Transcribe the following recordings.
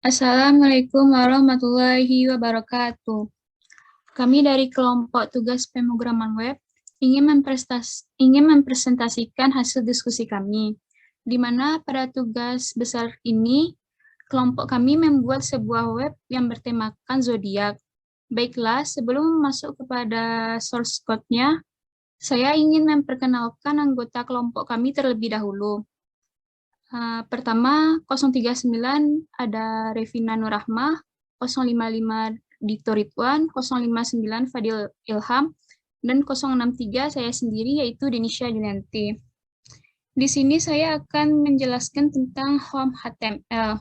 Assalamualaikum warahmatullahi wabarakatuh. Kami dari kelompok tugas pemrograman web ingin mempresentasikan hasil diskusi kami, di mana pada tugas besar ini, kelompok kami membuat sebuah web yang bertemakan zodiak. Baiklah, sebelum masuk kepada source code-nya, saya ingin memperkenalkan anggota kelompok kami terlebih dahulu. Pertama, 039 ada Revina Nurrahmah, 055 Dito Ridwan, 059 Fadil Ilham, dan 063 saya sendiri yaitu Denisha Julianti. Di sini saya akan menjelaskan tentang home HTML.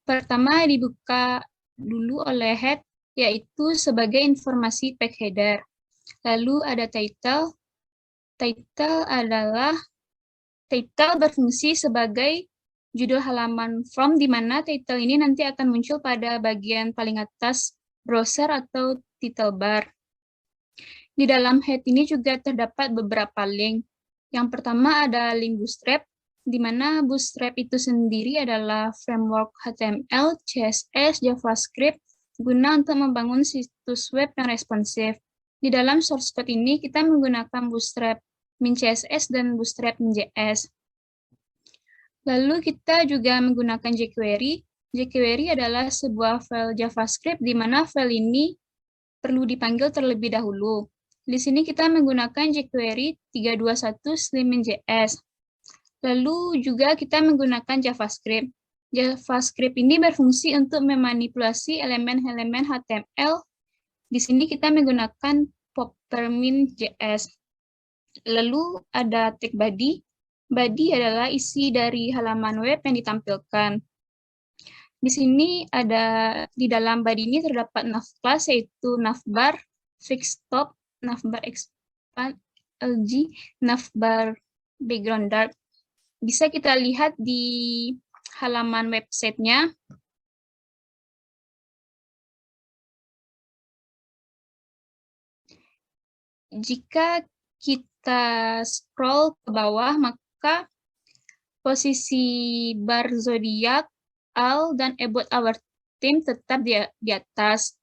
Pertama dibuka dulu oleh head, yaitu sebagai informasi tag header. Lalu ada title. Title berfungsi sebagai judul halaman form, di mana title ini nanti akan muncul pada bagian paling atas browser atau title bar. Di dalam head ini juga terdapat beberapa link. Yang pertama ada link Bootstrap, di mana Bootstrap itu sendiri adalah framework HTML, CSS, JavaScript, guna untuk membangun situs web yang responsif. Di dalam source code ini kita menggunakan Bootstrap min.css dan Bootstrap min.js. Lalu kita juga menggunakan jQuery. jQuery adalah sebuah file JavaScript di mana file ini perlu dipanggil terlebih dahulu. Di sini kita menggunakan jQuery 321/min.js. Lalu juga kita menggunakan JavaScript. JavaScript ini berfungsi untuk memanipulasi elemen-elemen HTML. Di sini kita menggunakan popper.min.js. Lalu ada tag body. Body adalah isi dari halaman web yang ditampilkan. Di sini di dalam body ini terdapat nav class, yaitu navbar, fixed-top, navbar expand, LG, navbar background dark. Bisa kita lihat di halaman website-nya. Jika kita scroll ke bawah, maka posisi bar zodiak, all, dan about our team tetap di atas.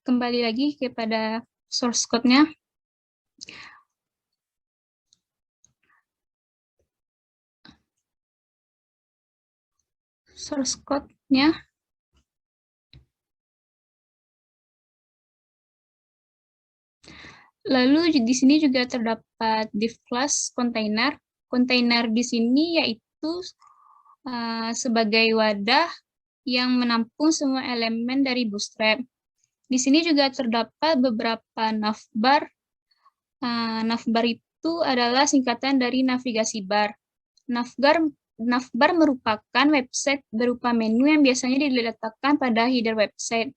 Kembali lagi kepada source code-nya. Source code-nya. Lalu di sini juga terdapat div class container. Container di sini yaitu sebagai wadah yang menampung semua elemen dari Bootstrap. Di sini juga terdapat beberapa navbar. Navbar itu adalah singkatan dari navigasi bar. Navbar merupakan website berupa menu yang biasanya diletakkan pada header website.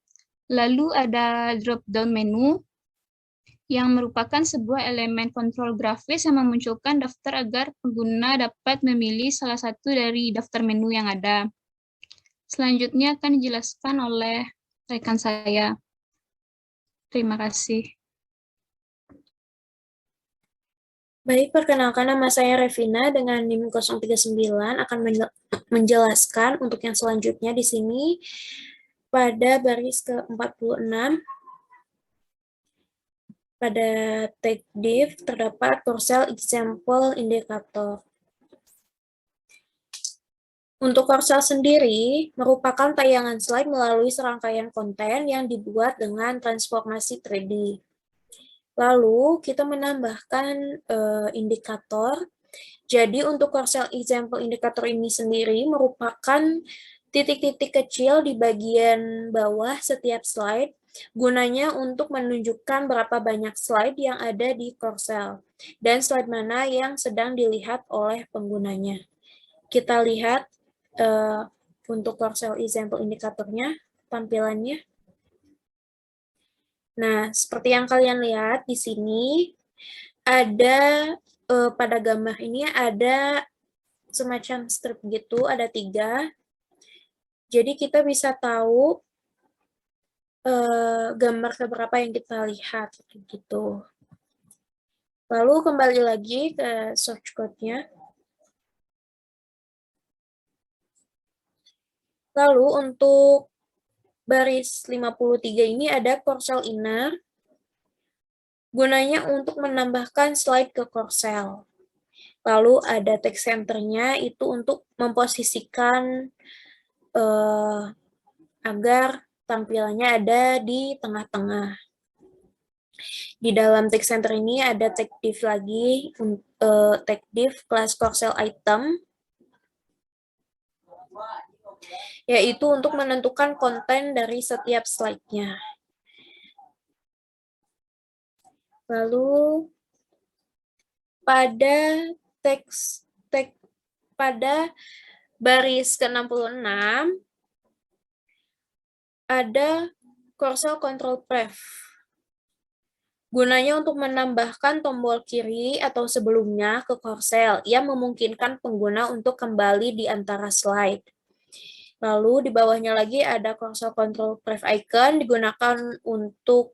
Lalu ada drop-down menu, yang merupakan sebuah elemen kontrol grafis yang memunculkan daftar agar pengguna dapat memilih salah satu dari daftar menu yang ada. Selanjutnya akan dijelaskan oleh rekan saya. Terima kasih. Baik, perkenalkan nama saya Revina dengan NIM 039 akan menjelaskan untuk yang selanjutnya di sini pada baris ke-46. Pada tag div terdapat Courcel example indicator. Untuk Courcel sendiri merupakan tayangan slide melalui serangkaian konten yang dibuat dengan transformasi 3D. Lalu kita menambahkan indikator. Jadi untuk Courcel example indicator ini sendiri merupakan titik-titik kecil di bagian bawah setiap slide, gunanya untuk menunjukkan berapa banyak slide yang ada di Courcel dan slide mana yang sedang dilihat oleh penggunanya. Kita lihat untuk Courcel example indikatornya, tampilannya. Nah, seperti yang kalian lihat di sini, ada pada gambar ini ada semacam strip gitu, ada 3. Jadi kita bisa tahu gambar keberapa yang kita lihat gitu. Lalu kembali lagi ke source code-nya. Lalu untuk baris 53 ini ada Korsel Inner, gunanya untuk menambahkan slide ke Korsel. Lalu ada text centernya itu untuk memposisikan agar tampilannya ada di tengah-tengah. Di dalam text center ini ada tag div lagi, tag div class Korsel item, yaitu untuk menentukan konten dari setiap slide-nya. Lalu pada pada baris ke-66 ada Korsel Control Pref. Gunanya untuk menambahkan tombol kiri atau sebelumnya ke Korsel yang memungkinkan pengguna untuk kembali di antara slide. Lalu di bawahnya lagi ada Korsel Control Pref icon digunakan untuk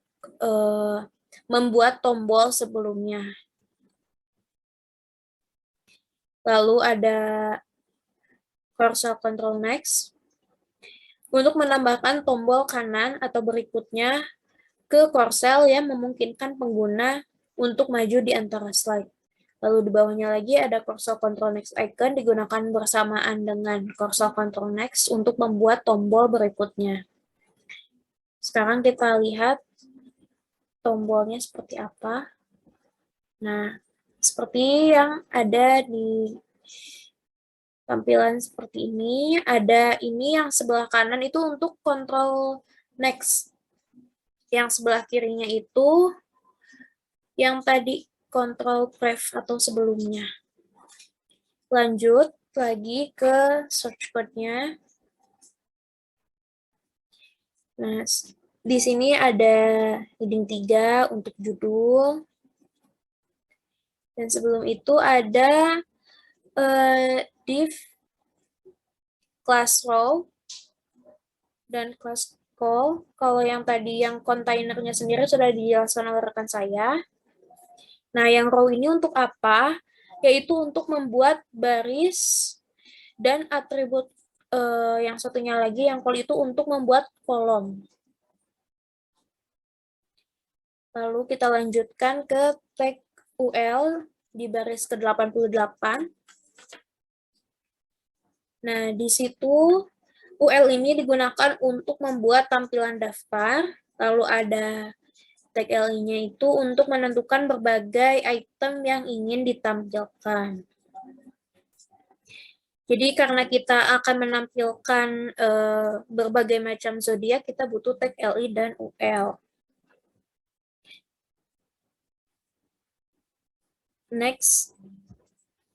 membuat tombol sebelumnya. Lalu ada Korsel Control Next untuk menambahkan tombol kanan atau berikutnya ke Korsel yang memungkinkan pengguna untuk maju di antara slide. Lalu di bawahnya lagi ada Korsel Control Next icon digunakan bersamaan dengan Korsel Control Next untuk membuat tombol berikutnya. Sekarang kita lihat tombolnya seperti apa. Nah, seperti yang ada di tampilan seperti ini, ada ini yang sebelah kanan itu untuk Control Next. Yang sebelah kirinya itu yang tadi Control Pref atau sebelumnya. Lanjut lagi ke search code-nya. Nah, di sini ada heading 3 untuk judul. Dan sebelum itu ada div class row dan class call. Kalau yang tadi yang kontainernya sendiri sudah dijelaskan oleh rekan saya. Nah, yang row ini untuk apa? Yaitu untuk membuat baris dan atribut yang satunya lagi yang call itu untuk membuat kolom. Lalu kita lanjutkan ke tag UL di baris ke-88. Nah, di situ UL ini digunakan untuk membuat tampilan daftar, lalu ada tag LI-nya itu untuk menentukan berbagai item yang ingin ditampilkan. Jadi karena kita akan menampilkan berbagai macam zodiak, kita butuh tag LI dan UL. Next,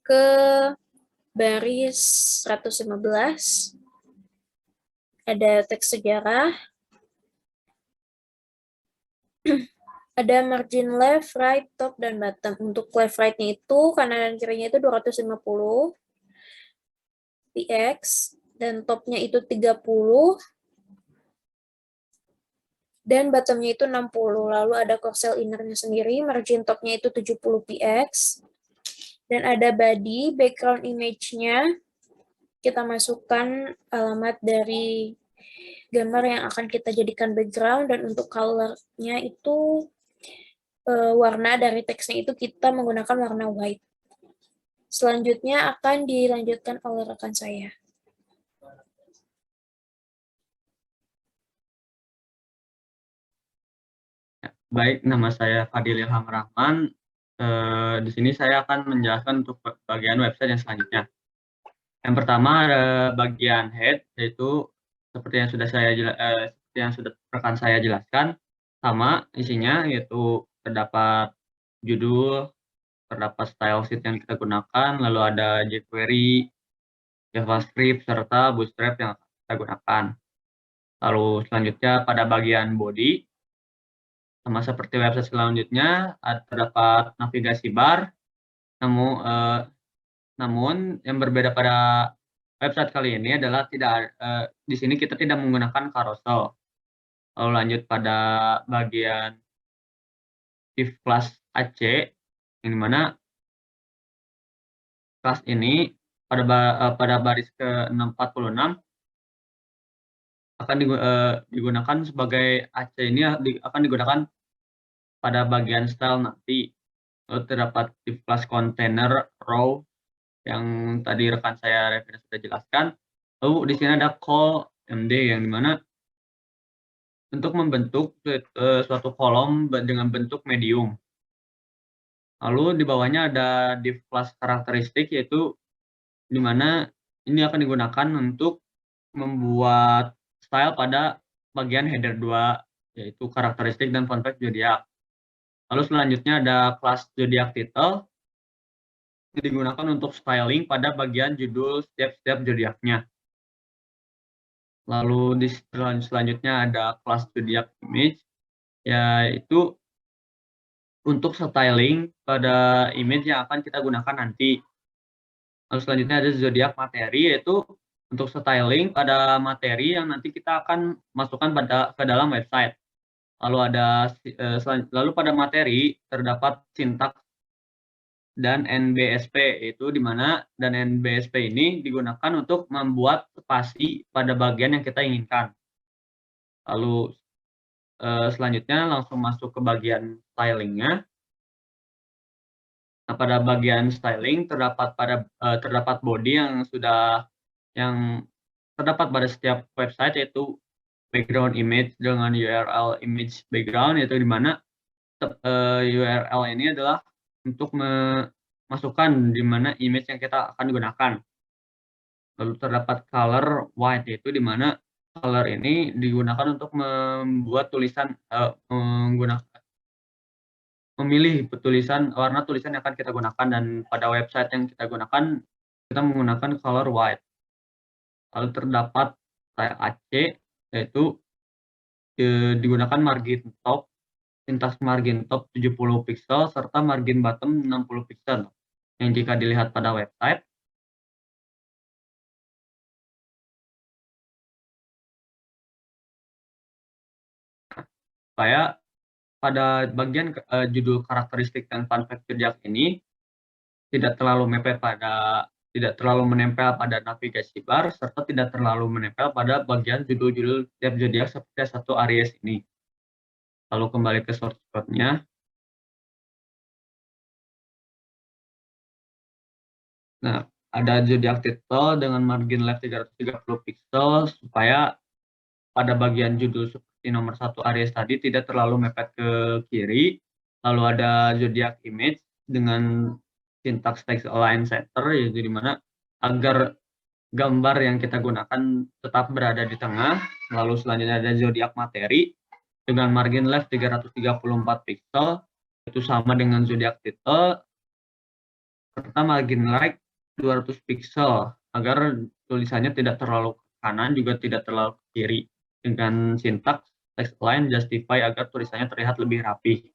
ke baris 115, ada teks sejarah, ada margin left, right, top, dan bottom. Untuk left right-nya itu, kanan dan kirinya itu 250 px, dan top-nya itu 30, dan bottom-nya itu 60. Lalu ada Korsel inner-nya sendiri, margin top-nya itu 70 px, dan ada body, background image-nya, kita masukkan alamat dari gambar yang akan kita jadikan background, dan untuk color-nya itu warna dari teksnya itu kita menggunakan warna white. Selanjutnya akan dilanjutkan oleh rekan saya. Baik, nama saya Fadil Ilham Rahman. Di sini saya akan menjelaskan untuk bagian website yang selanjutnya. Yang pertama ada bagian head, yaitu seperti yang sudah rekan saya jelaskan, sama isinya yaitu terdapat judul, terdapat style sheet yang kita gunakan, lalu ada jQuery, JavaScript, serta Bootstrap yang kita gunakan. Lalu selanjutnya pada bagian body, sama seperti website selanjutnya, terdapat navigasi bar, namun yang berbeda pada website kali ini adalah di sini kita tidak menggunakan carousel. Lalu lanjut pada bagian div class AC, yang dimana kelas ini pada baris ke-46 akan digunakan sebagai AC ini akan digunakan pada bagian style nanti. Lalu terdapat div class container row yang tadi rekan saya Revina sudah jelaskan. Lalu di sini ada call MD yang dimana untuk membentuk suatu kolom dengan bentuk medium. Lalu di bawahnya ada div class karakteristik, yaitu di mana ini akan digunakan untuk membuat style pada bagian header 2, yaitu karakteristik dan font fact zodiac. Lalu selanjutnya ada kelas zodiac title, yang digunakan untuk styling pada bagian judul setiap zodiaknya. Lalu di selanjutnya ada kelas zodiac image, yaitu untuk styling pada image yang akan kita gunakan nanti. Lalu selanjutnya ada zodiac materi, yaitu untuk styling pada materi yang nanti kita akan masukkan ke dalam website. Lalu pada materi terdapat sintaks dan NBSP, yaitu di mana dan NBSP ini digunakan untuk membuat spasi pada bagian yang kita inginkan. Lalu selanjutnya langsung masuk ke bagian stylingnya. Nah, pada bagian styling terdapat body yang terdapat pada setiap website, yaitu background image dengan URL image background, yaitu di mana URL ini adalah untuk memasukkan di mana image yang kita akan gunakan. Lalu terdapat color white, yaitu di mana color ini digunakan untuk membuat tulisan memilih warna tulisan yang akan kita gunakan, dan pada website yang kita gunakan kita menggunakan color white. Lalu terdapat style AC, yaitu digunakan margin top, sintaks margin top 70 pixel serta margin bottom 60 pixel yang jika dilihat pada website supaya pada bagian judul karakteristik dan fun fact zodiac ini tidak terlalu menempel pada navigasi bar serta tidak terlalu menempel pada bagian judul-judul tiap zodiak seperti satu Aries ini. Lalu kembali ke source code-nya. Nah, ada zodiac title dengan margin left 330 pixel supaya pada bagian judul seperti nomor 1 Aries tadi tidak terlalu mepet ke kiri. Lalu ada zodiac image dengan syntax text align center, yaitu dimana agar gambar yang kita gunakan tetap berada di tengah. Lalu selanjutnya ada zodiac materi dengan margin left 334 pixel, itu sama dengan zodiac title, serta margin right 200 pixel agar tulisannya tidak terlalu ke kanan juga tidak terlalu ke kiri, dengan sintaks text align justify agar tulisannya terlihat lebih rapi.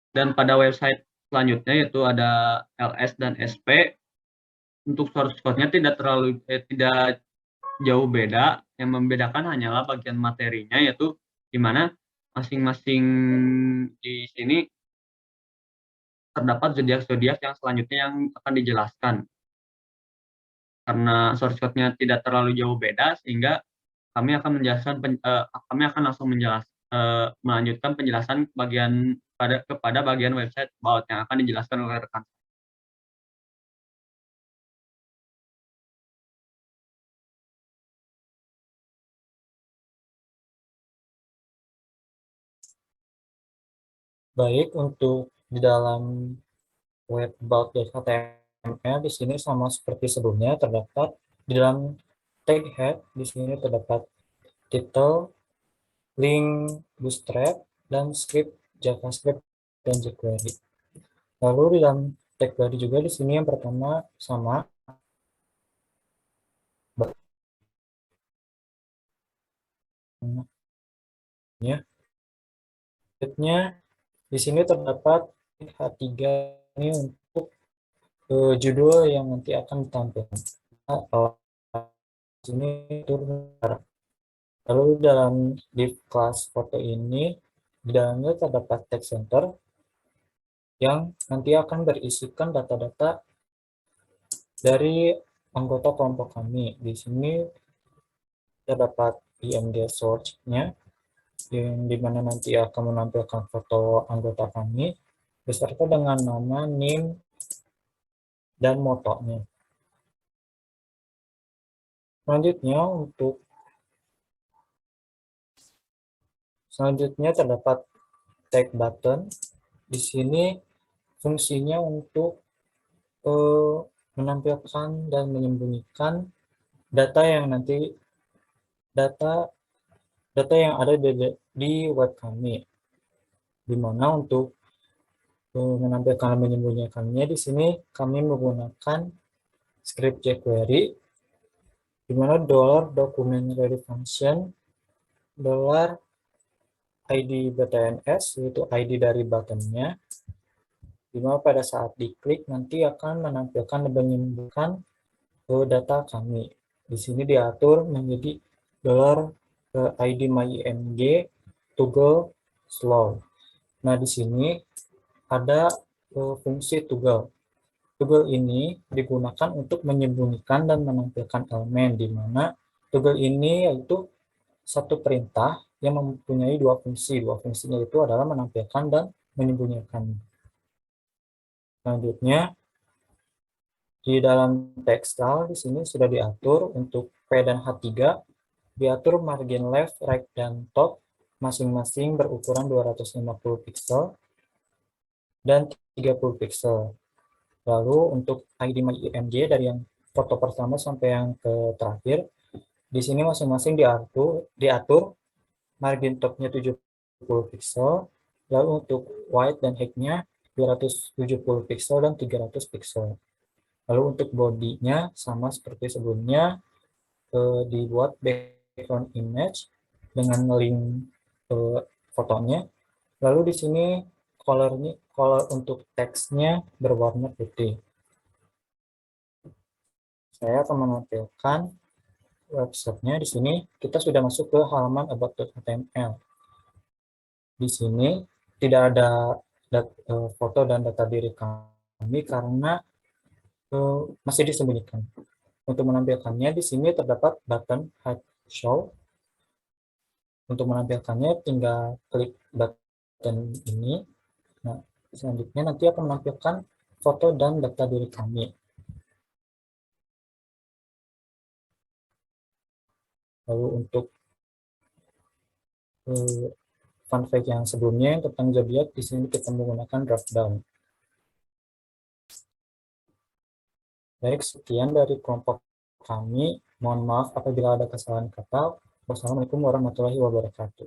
Dan pada website selanjutnya yaitu ada LS dan SP. Untuk source code-nya tidak jauh beda. Yang membedakan hanyalah bagian materinya, yaitu di mana masing-masing di sini terdapat zodiak-zodiak yang selanjutnya yang akan dijelaskan. Karena source code-nya tidak terlalu jauh beda, sehingga kami akan langsung melanjutkan penjelasan kepada bagian website about yang akan dijelaskan oleh rekan. Baik, untuk di dalam web about.html di sini sama seperti sebelumnya, terdapat di dalam tag head di sini terdapat title, link, bootstrap, dan script JavaScript dan jQuery. Lalu di dalam tag body juga di sini yang pertama sama ya. Di sini terdapat H3 ini untuk judul yang nanti akan ditampilkan. Sini lalu dalam div class foto ini di dalamnya terdapat text center yang nanti akan berisikan data-data dari anggota kelompok kami. Di sini terdapat IMG search-nya, yang dimana nanti akan menampilkan foto anggota kami beserta dengan nama, NIM, dan motonya. Selanjutnya terdapat tag button. Di sini fungsinya untuk menampilkan dan menyembunyikan data yang ada di web kami. Di mana untuk menampilkan dan menyembunyikannya di sini kami menggunakan script jQuery, di mana $document_ready_function $id btns, yaitu ID dari buttonnya, di mana pada saat diklik nanti akan menampilkan dan menyembunyikan data kami. Di sini diatur menjadi $id myimg toggle slow. Nah, di sini ada fungsi toggle. Toggle ini digunakan untuk menyembunyikan dan menampilkan elemen, di mana toggle ini yaitu satu perintah yang mempunyai dua fungsi. Dua fungsinya itu adalah menampilkan dan menyembunyikan. Selanjutnya, di dalam text style di sini sudah diatur untuk P dan H3, diatur margin left, right, dan top masing-masing berukuran 250 pixel dan 30 pixel. Lalu untuk ID IMG dari yang foto pertama sampai yang ke terakhir, di sini masing-masing diatur margin topnya 70 pixel, lalu untuk white dan height-nya 270 pixel dan 300 pixel. Lalu untuk body-nya sama seperti sebelumnya, dibuat background image dengan link fotonya. Lalu di sini color untuk teksnya berwarna putih. Saya akan menampilkan website-nya. Di sini kita sudah masuk ke halaman about.html. Di sini tidak ada foto dan data diri kami karena masih disembunyikan. Untuk menampilkannya di sini terdapat button Hide Show. Untuk menampilkannya tinggal klik button ini. Nah, selanjutnya nanti akan menampilkan foto dan data diri kami. Lalu untuk fun fact yang sebelumnya tentang zodiak, di sini kita menggunakan drop down. Baik, sekian dari kelompok kami. Mohon maaf apabila ada kesalahan kata. Wassalamualaikum warahmatullahi wabarakatuh.